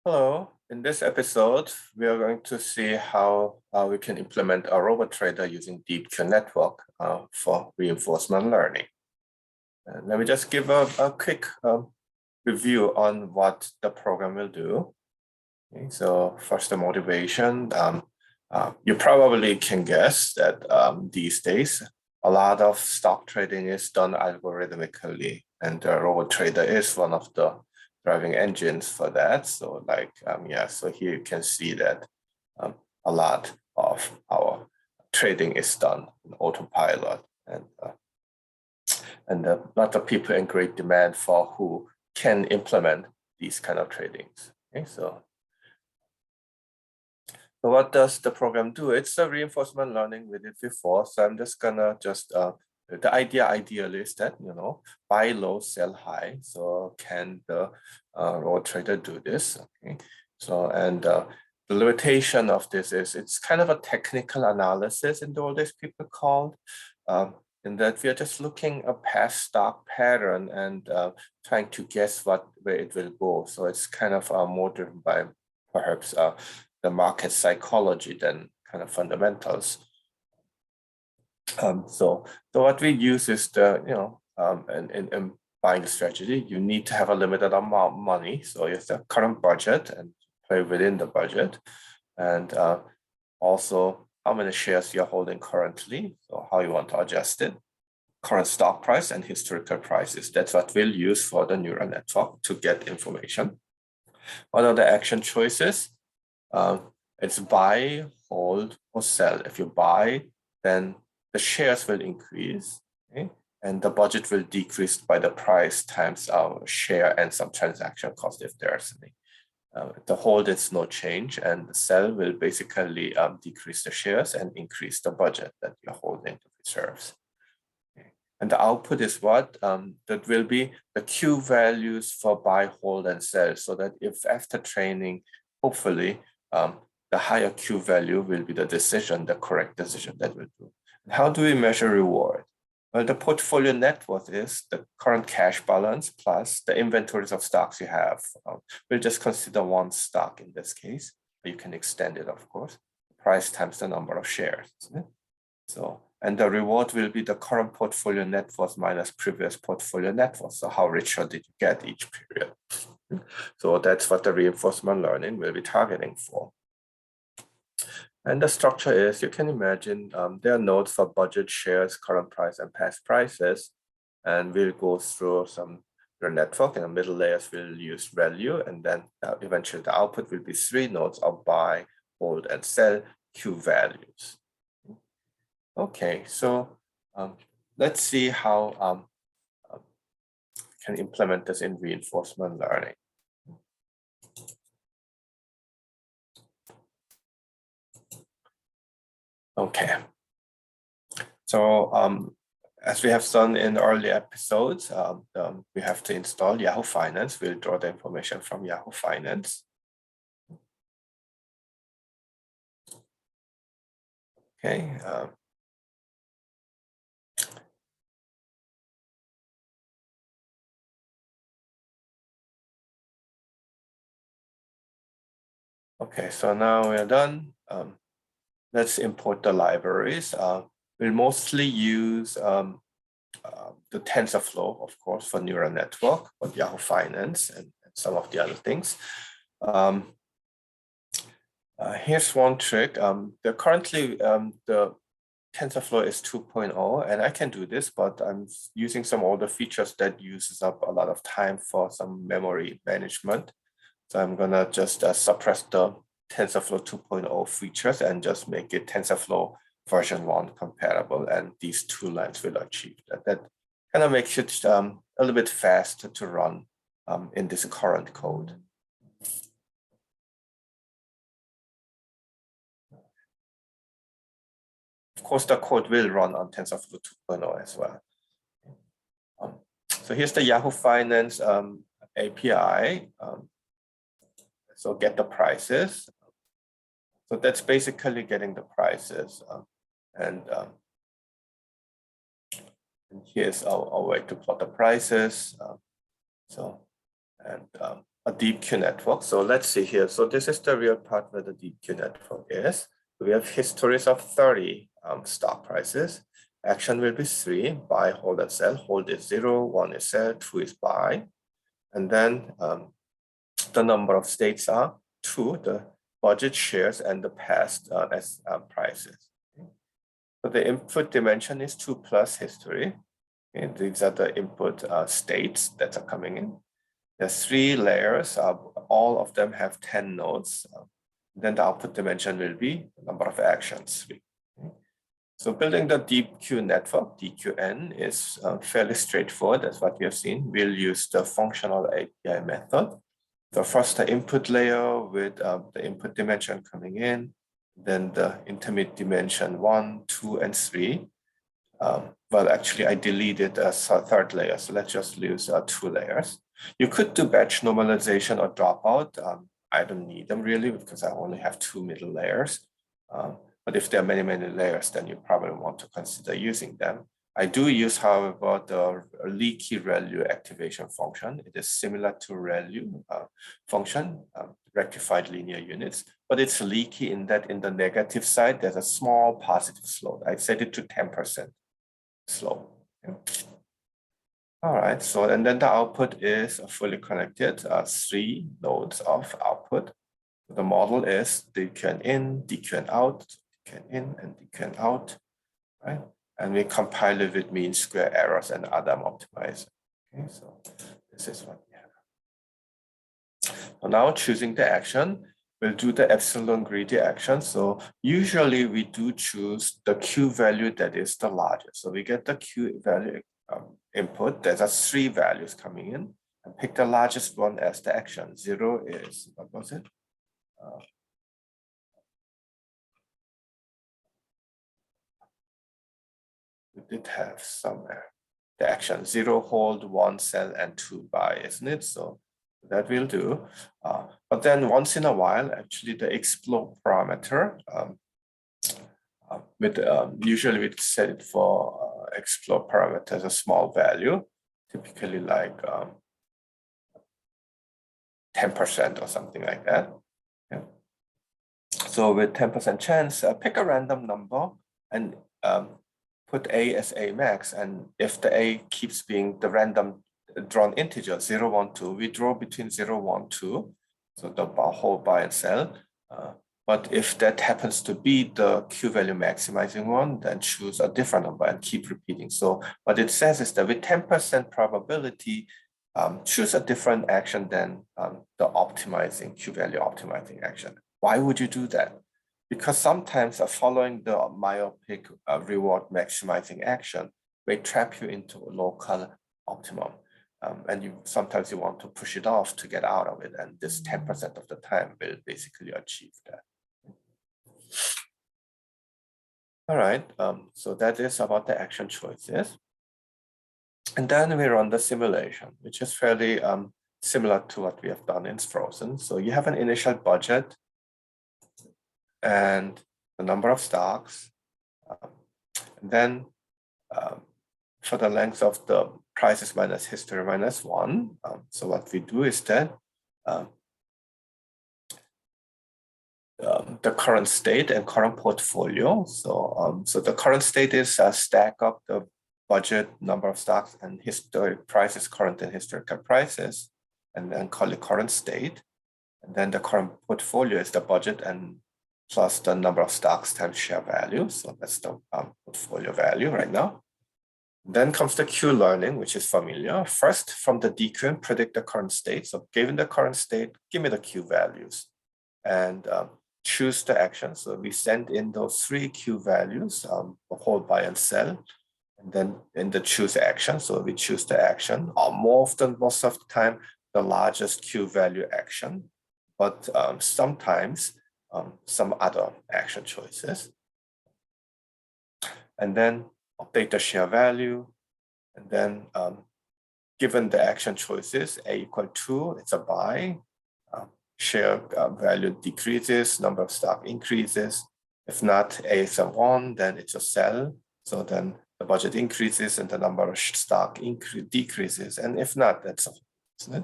Hello, in this episode, we are going to see how we can implement a RoboTrader using DeepQ Network for reinforcement learning. And let me just give a quick review on what the program will do. Okay, so first, the motivation. You probably can guess that these days, a lot of stock trading is done algorithmically, and the RoboTrader is one of the driving engines for that. So so here you can see that a lot of our trading is done in autopilot, and a lot of people in great demand for who can implement these kind of tradings. Okay, so what does the program do? It's a reinforcement learning we did before. So I'm just gonna the ideally is that, buy low, sell high. So can the RoboTrader do this? Okay. So, and the limitation of this is it's kind of a technical analysis in the old days people called, in that we are just looking a past stock pattern and trying to guess where it will go. So it's kind of more driven by perhaps the market psychology than kind of fundamentals. So what we use is in buying strategy, you need to have a limited amount of money. So you have the current budget and play within the budget. And also how many shares you're holding currently, so how you want to adjust it, current stock price and historical prices. That's what we'll use for the neural network to get information. What are the action choices? It's buy, hold, or sell. If you buy, then the shares will increase, okay? And the budget will decrease by the price times our share and some transaction cost if there's any. The hold is no change, and the sell will basically decrease the shares and increase the budget that you're holding the reserves. Okay. And the output is what? That will be the Q values for buy, hold, and sell, so that if after training, hopefully, the higher Q value will be the correct decision that we'll do. And how do we measure reward? Well, the portfolio net worth is the current cash balance plus the inventories of stocks you have. We'll just consider one stock in this case, but you can extend it, of course. Price times the number of shares. So, and the reward will be the current portfolio net worth minus previous portfolio net worth. So how rich did you get each period? So that's what the reinforcement learning will be targeting for. And the structure is, you can imagine, there are nodes for budget, shares, current price, and past prices. And we'll go through your network. In the middle layers, we'll use value. And then eventually the output will be 3 nodes of buy, hold, and sell Q values. Okay, so let's see how we can implement this in reinforcement learning. Okay, so as we have done in early episodes, we have to install Yahoo Finance. We'll draw the information from Yahoo Finance. Okay. Okay, so now we're done. Let's import the libraries. We'll mostly use the TensorFlow, of course, for neural network, but Yahoo Finance and some of the other things. Here's one trick. Currently, the TensorFlow is 2.0, and I can do this, but I'm using some older features that uses up a lot of time for some memory management. So I'm gonna just suppress the TensorFlow 2.0 features and just make it TensorFlow version 1 compatible, and these 2 lines will achieve that. That kind of makes it a little bit faster to run in this current code. Of course, the code will run on TensorFlow 2.0 as well. So here's the Yahoo Finance API. So get the prices. So that's basically getting the prices. And here's our way to plot the prices. A DeepQ network. So let's see here. So this is the real part where the DeepQ network is. We have histories of 30 stock prices. Action will be 3, buy, hold, and sell. Hold is 0, 1 is sell, 2 is buy. And then the number of states are 2, the budget shares, and the past prices. So the input dimension is 2 plus history. Okay, these are the input states that are coming in. There's 3 layers. All of them have 10 nodes. Then the output dimension will be the number of actions. Okay. So building the DeepQ network, DQN, is fairly straightforward. That's what we have seen. We'll use the functional API method. So first, the input layer with the input dimension coming in, then the intermediate dimension 1, 2, and 3. Well, actually, I deleted a third layer, so let's just use 2 layers. You could do batch normalization or dropout. I don't need them really because I only have 2 middle layers. But if there are many, many layers, then you probably want to consider using them. I do use, however, the leaky ReLU activation function. It is similar to ReLU function, rectified linear units, but it's leaky in that in the negative side, there's a small positive slope. I set it to 10% slope. Okay. All right, so and then the output is fully connected, 3 nodes of output. The model is DQN in, DQN out, DQN in, and DQN out, right? And we compile it with mean square errors and Adam optimizer. Okay, so this is what we have. So now choosing the action, we'll do the epsilon greedy action. So usually we do choose the Q value that is the largest. So we get the Q value input. There are 3 values coming in, and pick the largest one as the action. 0 is, what was it? We did have somewhere the action 0 hold, 1 sell, and 2 buy, isn't it? So that will do. But then once in a while, actually the explore parameter usually we set it for explore parameters a small value, typically like 10% or something like that. Yeah. So with 10% chance, pick a random number and put A as A max. And if the A keeps being the random drawn integer 0, 1, 2, we draw between 0, 1, 2. So the whole buy and sell. But if that happens to be the Q value maximizing one, then choose a different number and keep repeating. So what it says is that with 10% probability, choose a different action than the optimizing Q value optimizing action. Why would you do that? Because sometimes following the myopic reward maximizing action may trap you into a local optimum. And sometimes you want to push it off to get out of it. And this 10% of the time will basically achieve that. All right, so that is about the action choices. And then we run the simulation, which is fairly similar to what we have done in Frozen. So you have an initial budget and the number of stocks. And then for the length of the prices minus history minus 1. So what we do is that the current state and current portfolio. So, so the current state is stack up the budget, number of stocks, and historic prices, current and historical prices, and then call it current state. And then the current portfolio is the budget and plus the number of stocks times share value. So that's the portfolio value right now. Then comes the Q learning, which is familiar. First, from the DQN, predict the current state. So given the current state, give me the Q values. And choose the action. So we send in those 3 Q values, hold, buy, and sell. And then in the choose action, so we choose the action, most of the time, the largest Q value action, but sometimes some other action choices. And then update the share value. And then given the action choices, A equal 2, it's a buy. Share value decreases, number of stock increases. If not A is a 1, then it's a sell. So then the budget increases and the number of stock decreases. And if not, that's a, isn't it?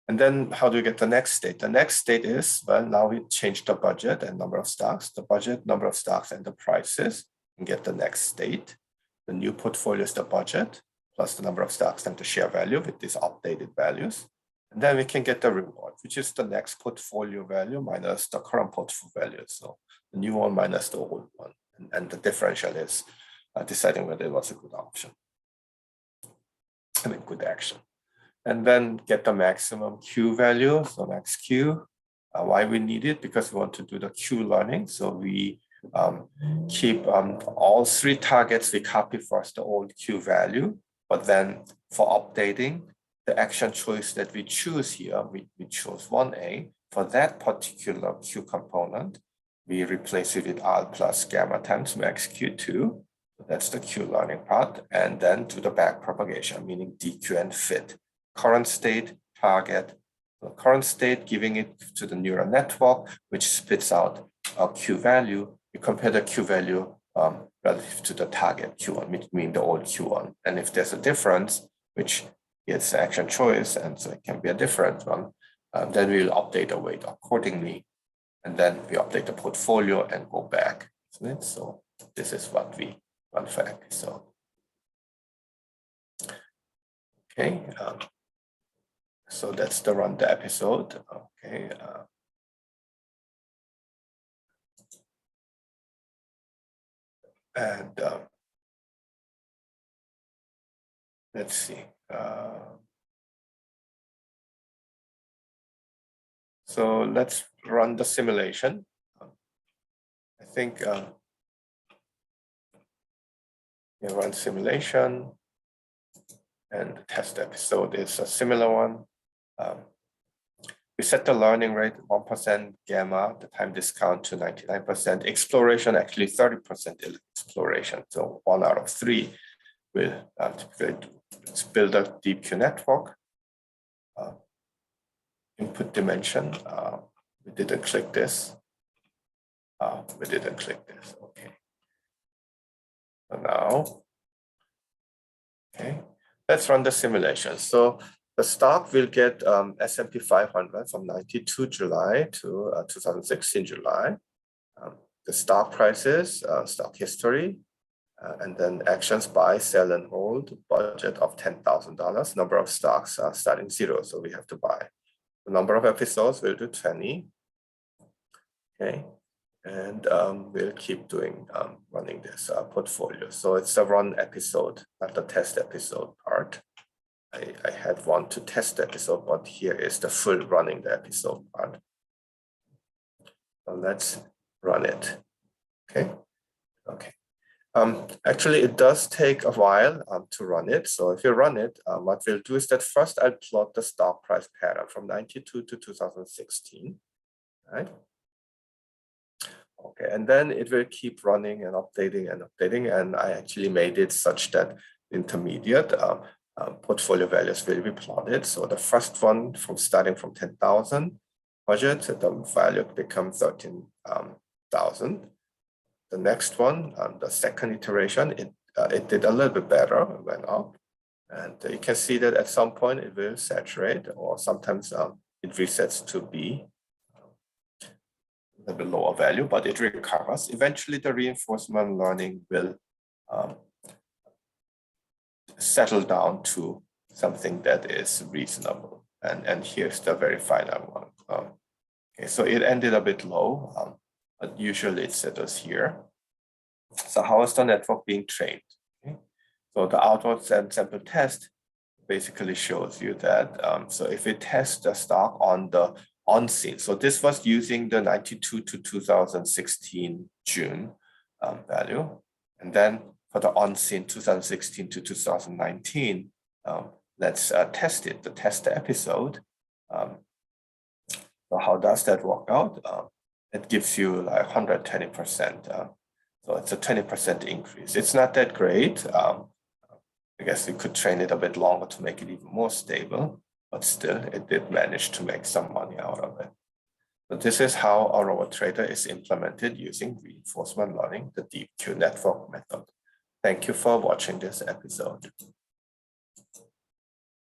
And then how do we get the next state? The next state is, well, now we change the budget and number of stocks, the budget, number of stocks, and the prices, and get the next state. The new portfolio is the budget, plus the number of stocks and the share value with these updated values. And then we can get the reward, which is the next portfolio value minus the current portfolio value. So the new one minus the old one. And the differential is deciding whether it was a good option. I mean, good action. And then get the maximum Q value, so max Q. Why we need it? Because we want to do the Q learning. So we keep all three targets, we copy first the old Q value, but then for updating, the action choice that we choose here, we chose 1A. For that particular Q component, we replace it with R plus gamma times max Q2. That's the Q learning part. And then to the back propagation, meaning DQ and fit. Current state, target, the current state, giving it to the neural network, which spits out a Q value. You compare the Q value relative to the target Q1, meaning the old Q1. And if there's a difference, which is action choice, and so it can be a different one, then we'll update the weight accordingly. And then we update the portfolio and go back, isn't it? So this is what we run for episode. Okay. So that's the run the episode. Okay. And let's see. So let's run the simulation. I think we run simulation, and the test episode is a similar one. We set the learning rate 1% gamma, the time discount to 99%, exploration actually 30% exploration. So 1 out of 3 will typically do. Let's build a DeepQ network. Input dimension, we didn't click this. We didn't click this, okay. So now, okay, let's run the simulation. So the stock will get S&P 500 from 92 July to 2016 July. The stock prices, stock history, and then actions buy, sell, and hold, budget of $10,000, number of stocks starting 0, so we have to buy. The number of episodes, we'll do 20. Okay, and we'll keep doing running this portfolio. So it's a run episode, not the test episode part. I had one to test episode, but here is the full running the episode part. So let's run it. Okay. Okay. Actually, it does take a while to run it. So if you run it, what we'll do is that first I'll plot the stock price pattern from 92 to 2016, right? Okay, and then it will keep running and updating and updating. And I actually made it such that intermediate portfolio values will be plotted. So the first one from starting from 10,000 budget, the value becomes 13,000. The next one, the second iteration, it did a little bit better, it went up. And you can see that at some point it will saturate, or sometimes it resets to be a little bit lower value, but it recovers. Eventually the reinforcement learning will settle down to something that is reasonable. And here's the very final one. Okay, so it ended a bit low, but usually it settles here. So how is the network being trained? Okay. So the outward sample test basically shows you that. So if we test the stock on the on-scene, so this was using the 92 to 2016 June value. And then for the on-scene 2016 to 2019, let's test it, the test episode. So how does that work out? It gives you like 120%. So it's a 20% increase. It's not that great. I guess we could train it a bit longer to make it even more stable, but still it did manage to make some money out of it. So this is how a RoboTrader is implemented using reinforcement learning, the DeepQ network method. Thank you for watching this episode.